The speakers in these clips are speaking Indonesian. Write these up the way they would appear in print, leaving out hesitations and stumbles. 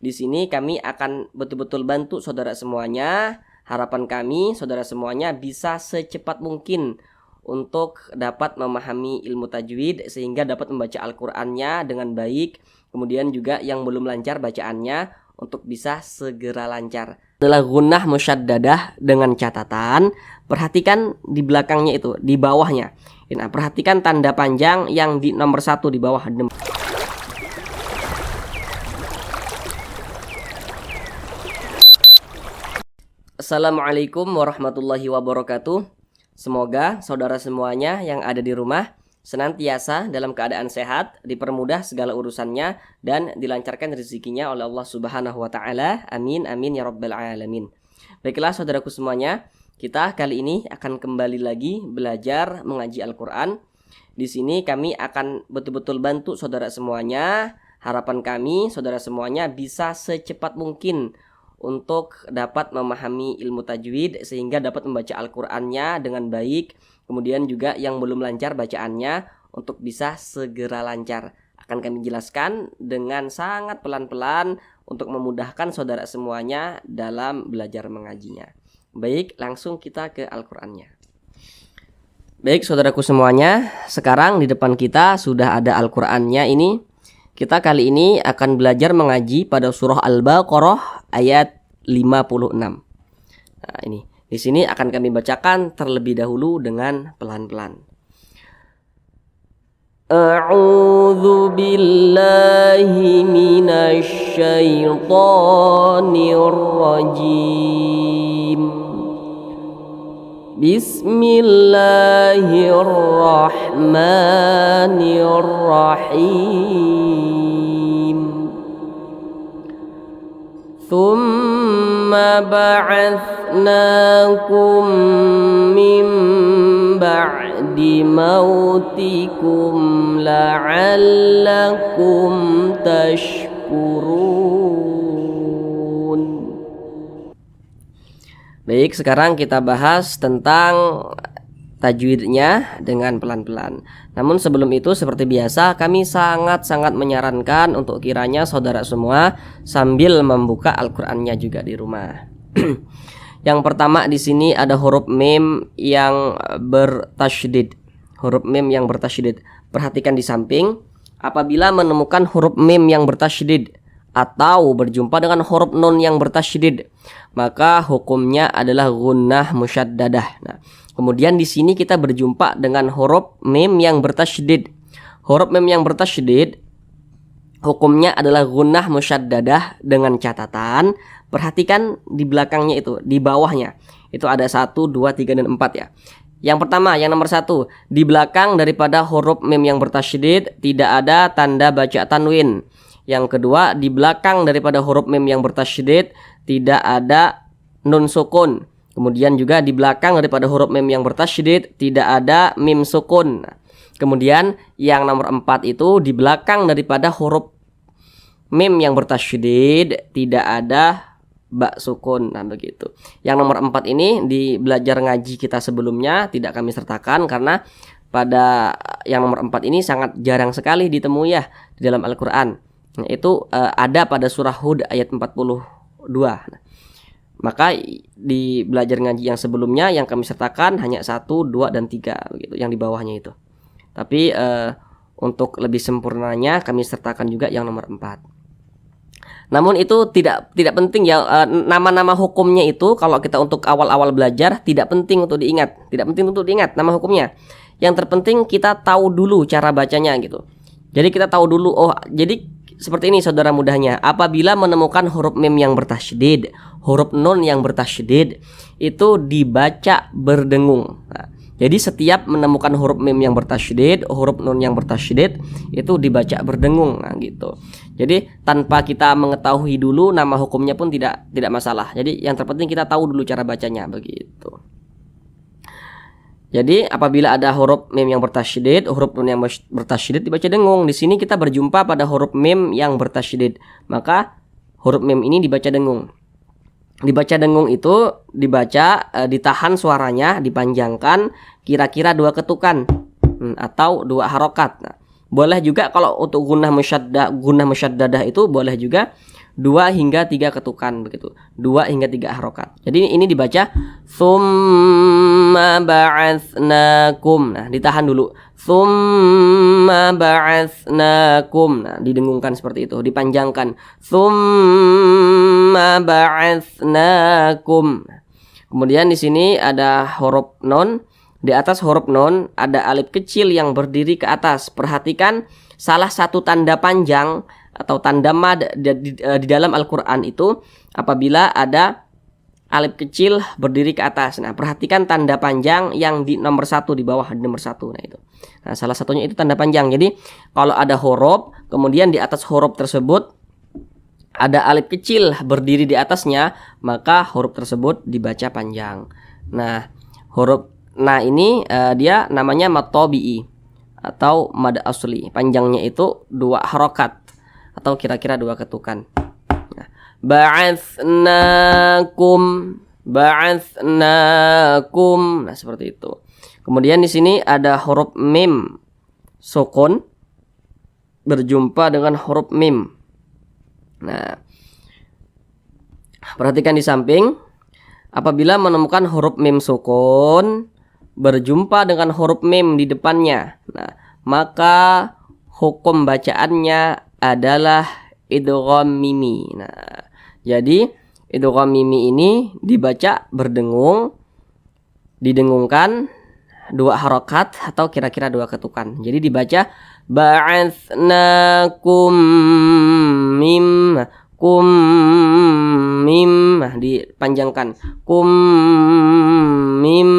Di sini kami akan betul-betul bantu saudara semuanya. Harapan kami saudara semuanya bisa secepat mungkin untuk dapat memahami ilmu tajwid sehingga dapat membaca Al-Qur'annya dengan baik. Kemudian juga yang belum lancar bacaannya untuk bisa segera lancar. Adalah gunnah musyaddadah dengan catatan, perhatikan di belakangnya itu, di bawahnya. Nah, perhatikan tanda panjang yang di nomor 1 di bawah. Assalamualaikum warahmatullahi wabarakatuh. Semoga saudara semuanya yang ada di rumah senantiasa dalam keadaan sehat, dipermudah segala urusannya, dan dilancarkan rezekinya oleh Allah Subhanahu wa Ta'ala. Amin, amin ya Rabbal Alamin. Baiklah saudaraku semuanya, kita kali ini akan kembali lagi belajar mengaji Al-Quran. Di sini kami akan betul-betul bantu saudara semuanya. Harapan kami saudara semuanya bisa secepat mungkin untuk dapat memahami ilmu tajwid sehingga dapat membaca Al-Qur'annya dengan baik. Kemudian juga yang belum lancar bacaannya untuk bisa segera lancar. Akan kami jelaskan dengan sangat pelan-pelan untuk memudahkan saudara semuanya dalam belajar mengajinya. Baik, langsung kita ke Al-Qur'annya. Baik saudaraku semuanya, sekarang di depan kita sudah ada Al-Qur'annya ini. Kita kali ini akan belajar mengaji pada surah Al-Baqarah ayat 56. Nah, ini di sini akan kami bacakan terlebih dahulu dengan pelan-pelan. A'udzu billahi minasy syaithanir rajim. Bismillahirrahmanirrahim. Thumma ba'atsnakum min ba'di mautikum la'allakum tashkurun. Baik, sekarang kita bahas tentang tajwidnya dengan pelan-pelan. Namun sebelum itu seperti biasa kami sangat-sangat menyarankan untuk kiranya saudara semua sambil membuka Al-Qur'annya juga di rumah. Yang pertama di sini ada huruf mim yang bertasydid. Huruf mim yang bertasydid. Perhatikan di samping. Apabila menemukan huruf mim yang bertasydid atau berjumpa dengan huruf nun yang bertasydid, maka hukumnya adalah gunnah musyaddadah. Nah, kemudian di sini kita berjumpa dengan huruf mim yang bertasydid. Huruf mim yang bertasydid hukumnya adalah gunnah musyaddadah dengan catatan, perhatikan di belakangnya itu, di bawahnya. Itu ada 1, 2, 3, dan 4 ya. Yang pertama, yang nomor 1, di belakang daripada huruf mim yang bertasydid tidak ada tanda baca tanwin. Yang kedua, di belakang daripada huruf mim yang bertasydid tidak ada nun sukun. Kemudian juga di belakang daripada huruf mim yang bertasydid tidak ada mim sukun. Kemudian yang nomor 4 itu di belakang daripada huruf mim yang bertasydid tidak ada ba sukun. Nah begitu. Yang nomor 4 ini di belajar ngaji kita sebelumnya tidak kami sertakan karena pada yang nomor 4 ini sangat jarang sekali ditemui ya di dalam Al-Qur'an. Itu ada pada surah Hud ayat 42. Maka di belajar ngaji yang sebelumnya yang kami sertakan hanya 1, 2, dan 3 begitu, yang di bawahnya itu. Tapi untuk lebih sempurnanya kami sertakan juga yang nomor 4. Namun itu tidak penting ya, nama-nama hukumnya itu kalau kita untuk awal-awal belajar tidak penting untuk diingat. Tidak penting untuk diingat nama hukumnya. Yang terpenting kita tahu dulu cara bacanya gitu. Jadi kita tahu dulu, oh jadi seperti ini saudara mudahnya. Apabila menemukan huruf mim yang bertasydid, huruf nun yang bertasydid, itu dibaca berdengung. Nah, jadi setiap menemukan huruf mim yang bertasydid, huruf nun yang bertasydid, itu dibaca berdengung. Nah, gitu. Jadi tanpa kita mengetahui dulu nama hukumnya pun tidak masalah. Jadi yang terpenting kita tahu dulu cara bacanya begitu. Jadi apabila ada huruf mim yang bertasydid, huruf nun yang bertasydid dibaca dengung. Di sini kita berjumpa pada huruf mim yang bertasydid, maka huruf mim ini dibaca dengung. Dibaca dengung itu dibaca ditahan suaranya, dipanjangkan kira-kira 2 ketukan atau 2 harokat. Nah, boleh juga kalau untuk gunnah musyaddadah itu boleh juga 2 hingga 3 ketukan begitu. 2 hingga 3 harokat. Jadi ini dibaca tsumma ba'atsnakum. Nah, ditahan dulu. Tsumma ba'atsnakum. Nah, didengungkan seperti itu, dipanjangkan. Tsumma ba'atsnakum. Kemudian di sini ada huruf nun. Di atas huruf nun ada alif kecil yang berdiri ke atas. Perhatikan salah satu tanda panjang atau tanda mad di dalam Al-Quran itu apabila ada alif kecil berdiri ke atas. Nah, perhatikan tanda panjang yang di nomor 1, di bawah di nomor 1. Nah, itu. Nah, salah satunya itu tanda panjang. Jadi kalau ada huruf, kemudian di atas huruf tersebut ada alif kecil berdiri di atasnya, maka huruf tersebut dibaca panjang. Nah, ini dia namanya mad tabi'i atau mad asli. Panjangnya itu 2 harokat atau kira-kira 2 ketukan. Nah, ba'atsnakum. Nah, seperti itu. Kemudian di sini ada huruf mim sukun berjumpa dengan huruf mim. Nah, perhatikan di samping. Apabila menemukan huruf mim sukun berjumpa dengan huruf mim di depannya, nah, maka hukum bacaannya adalah idgham mimi. Nah, jadi idgham mimi ini dibaca berdengung, didengungkan 2 harokat atau kira-kira 2 ketukan. Jadi dibaca ba'atsnakum mim kum mim, dipanjangkan kum mim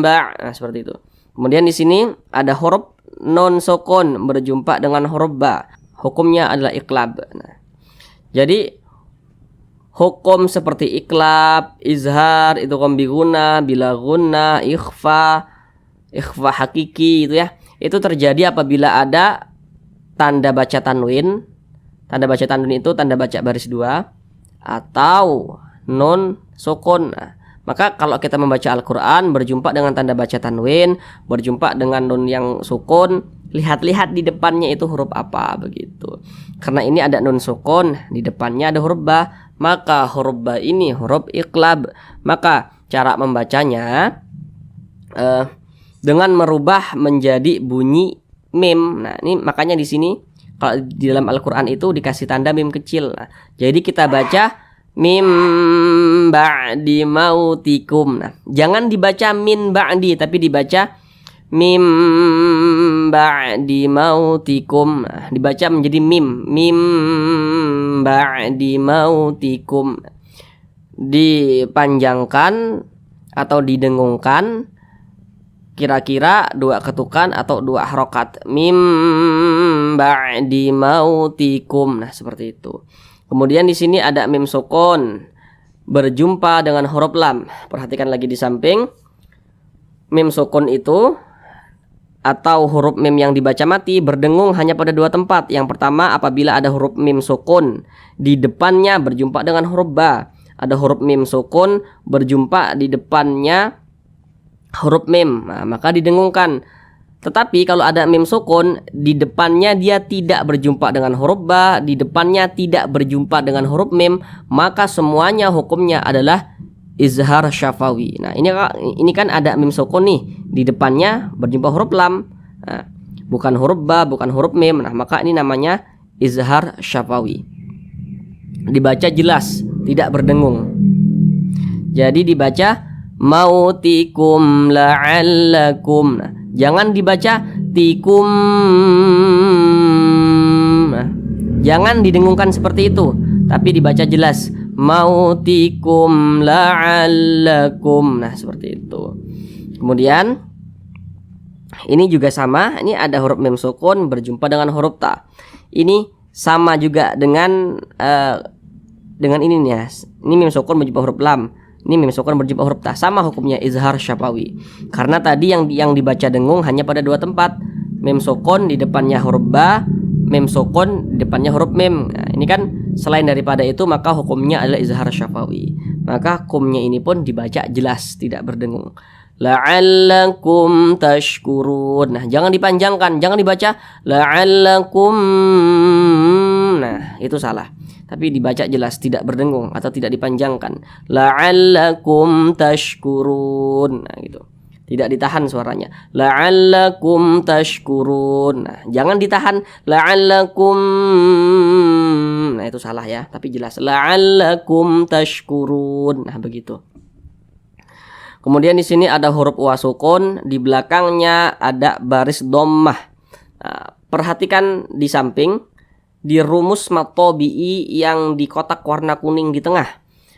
ba'. Nah, seperti itu. Kemudian di sini ada huruf non sukun berjumpa dengan huruf ba. Hukumnya adalah iqlab. Nah, jadi hukum seperti iqlab, izhar, idgham bi gunnah, bila gunnah, ikhfa hakiki itu ya. Itu terjadi apabila ada tanda baca tanwin. Tanda baca tanwin itu tanda baca baris 2 atau nun sukun. Nah, maka kalau kita membaca Al-Quran berjumpa dengan tanda baca tanwin, berjumpa dengan nun yang sukun, lihat-lihat di depannya itu huruf apa begitu. Karena ini ada nun sukun, di depannya ada huruf ba, maka huruf ba ini huruf iqlab. Maka cara membacanya dengan merubah menjadi bunyi mim. Nah, ini makanya di sini kalau di dalam Al-Quran itu dikasih tanda mim kecil. Nah, jadi kita baca mim ba'di mautikum. Nah, jangan dibaca min ba'di, tapi dibaca mim ba'di mautikum. Nah, dibaca menjadi mim ba'di mautikum. Dipanjangkan atau didengungkan kira-kira 2 ketukan atau 2 harokat. Mim ba'di mautikum. Nah, seperti itu. Kemudian di sini ada mim sukun berjumpa dengan huruf lam. Perhatikan lagi di samping. Mim sukun itu atau huruf mim yang dibaca mati berdengung hanya pada 2 tempat. Yang pertama apabila ada huruf mim sukun di depannya berjumpa dengan huruf ba. Ada huruf mim sukun berjumpa di depannya huruf mim, nah, maka didengungkan. Tetapi kalau ada mim sukun di depannya dia tidak berjumpa dengan huruf ba, di depannya tidak berjumpa dengan huruf mim, maka semuanya hukumnya adalah izhar syafawi. Nah, ini kan ada mim sukun nih, di depannya berjumpa huruf lam. Nah, bukan huruf ba, bukan huruf mim. Nah, maka ini namanya izhar syafawi. Dibaca jelas, tidak berdengung. Jadi dibaca mautikum la'allakum. Nah, jangan dibaca tikum. Nah, jangan didengungkan seperti itu, tapi dibaca jelas mautikum la'allakum. Nah, seperti itu. Kemudian ini juga sama, ini ada huruf mim sukun berjumpa dengan huruf ta. Ini sama juga dengan ini nih ya. Ini mim sukun berjumpa huruf lam. Ini mim sukun berjumpa huruf ta, sama hukumnya izhar syafawi. Karena tadi yang dibaca dengung hanya pada 2 tempat. Mim sukun di depannya huruf ba, mim sukun di depannya huruf mim. Nah, ini kan selain daripada itu maka hukumnya adalah izhar syafawi. Maka hukumnya ini pun dibaca jelas, tidak berdengung. La'allakum tashkurun. Nah, jangan dipanjangkan, jangan dibaca la'allakum Nah, itu salah. Tapi dibaca jelas, tidak berdengung atau tidak dipanjangkan. La'allakum tashkurun. Nah, gitu. Tidak ditahan suaranya. La'allakum tashkurun. Nah, jangan ditahan. La'allakum. Nah, itu salah ya, tapi jelas. La'allakum tashkurun. Nah, begitu. Kemudian di sini ada huruf wa sukun, di belakangnya ada baris dhammah. Nah, perhatikan di samping, di rumus mad tabi'i yang di kotak warna kuning di tengah.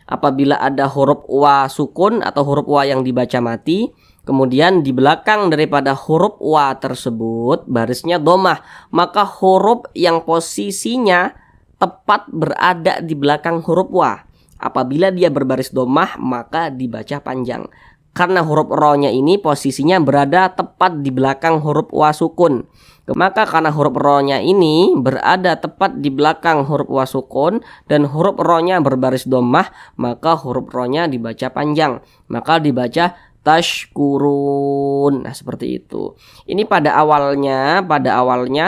Apabila ada huruf wa sukun atau huruf wa yang dibaca mati, kemudian di belakang daripada huruf wa tersebut barisnya dhammah, maka huruf yang posisinya tepat berada di belakang huruf wa, apabila dia berbaris dhammah maka dibaca panjang. Karena huruf ro-nya ini posisinya berada tepat di belakang huruf wa sukun. Maka karena huruf ro-nya ini berada tepat di belakang huruf wa sukun dan huruf ro-nya berbaris dhammah, maka huruf ro-nya dibaca panjang. Maka dibaca tashkurun. Nah, seperti itu. Ini pada awalnya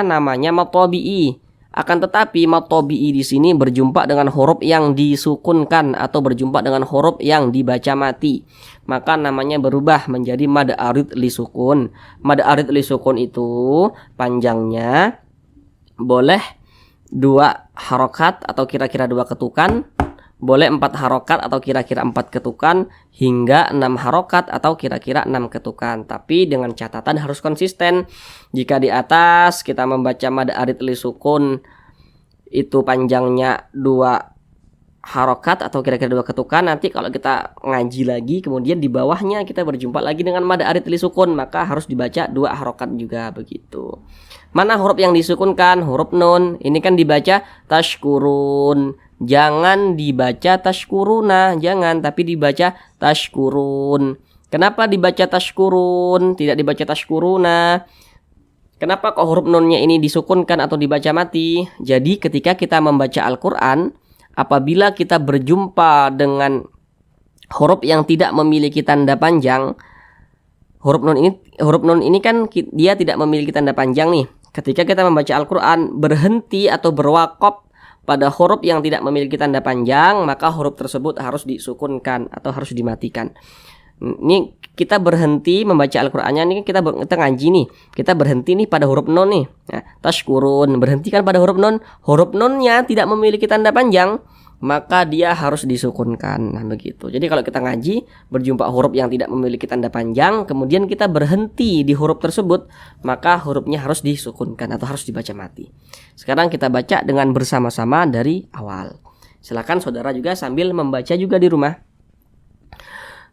namanya mad tabi'i. Akan tetapi mad tabi'i di sini berjumpa dengan huruf yang disukunkan atau berjumpa dengan huruf yang dibaca mati. Maka namanya berubah menjadi mad arid li sukun. Mad arid li sukun itu panjangnya boleh 2 harokat atau kira-kira 2 ketukan, boleh 4 harokat atau kira-kira 4 ketukan, hingga 6 harokat atau kira-kira 6 ketukan. Tapi dengan catatan harus konsisten. Jika di atas kita membaca mad arid li sukun itu panjangnya 2 harokat atau kira-kira 2 ketukan, nanti kalau kita ngaji lagi kemudian di bawahnya kita berjumpa lagi dengan mad arid li sukun, maka harus dibaca 2 harokat juga, begitu. Mana huruf yang disukunkan? Huruf nun. Ini kan dibaca tashkurun. Jangan dibaca tashkuruna, jangan, tapi dibaca tashkurun. Kenapa dibaca tashkurun, tidak dibaca tashkuruna? Kenapa kok huruf nunnya ini disukunkan atau dibaca mati? Jadi ketika kita membaca Al-Quran, apabila kita berjumpa dengan huruf yang tidak memiliki tanda panjang, huruf nun ini kan dia tidak memiliki tanda panjang nih. Ketika kita membaca Al-Quran, berhenti atau berwakaf pada huruf yang tidak memiliki tanda panjang, maka huruf tersebut harus disukunkan atau harus dimatikan. Ini kita berhenti membaca Al-Qur'annya, ini kita ngaji nih. Kita berhenti nih pada huruf nun nih. Nah, tashkurun, berhentikan pada huruf nun. Huruf nunnya tidak memiliki tanda panjang, maka dia harus disukunkan. Nah, begitu. Jadi kalau kita ngaji berjumpa huruf yang tidak memiliki tanda panjang, kemudian kita berhenti di huruf tersebut, maka hurufnya harus disukunkan atau harus dibaca mati. Sekarang kita baca dengan bersama-sama dari awal. Silakan saudara juga sambil membaca juga di rumah.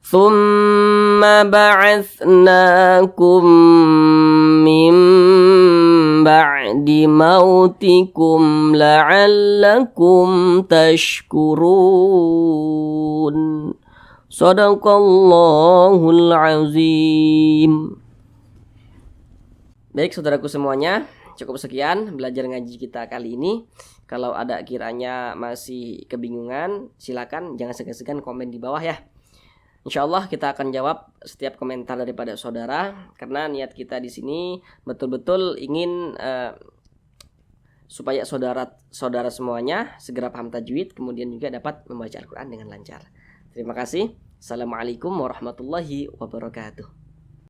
Tsumma ba'atsnakum min ba'di mautikum la'allakum tashkurun. Shadaqallahul azim. Baik saudaraku semuanya, cukup sekian belajar ngaji kita kali ini. Kalau ada kiranya masih kebingungan, silakan jangan segan-segan komen di bawah ya. Insyaallah kita akan jawab setiap komentar daripada saudara, karena niat kita di sini betul-betul ingin supaya saudara semuanya segera paham tajwid, kemudian juga dapat membaca Al-Quran dengan lancar. Terima kasih. Assalamualaikum warahmatullahi wabarakatuh.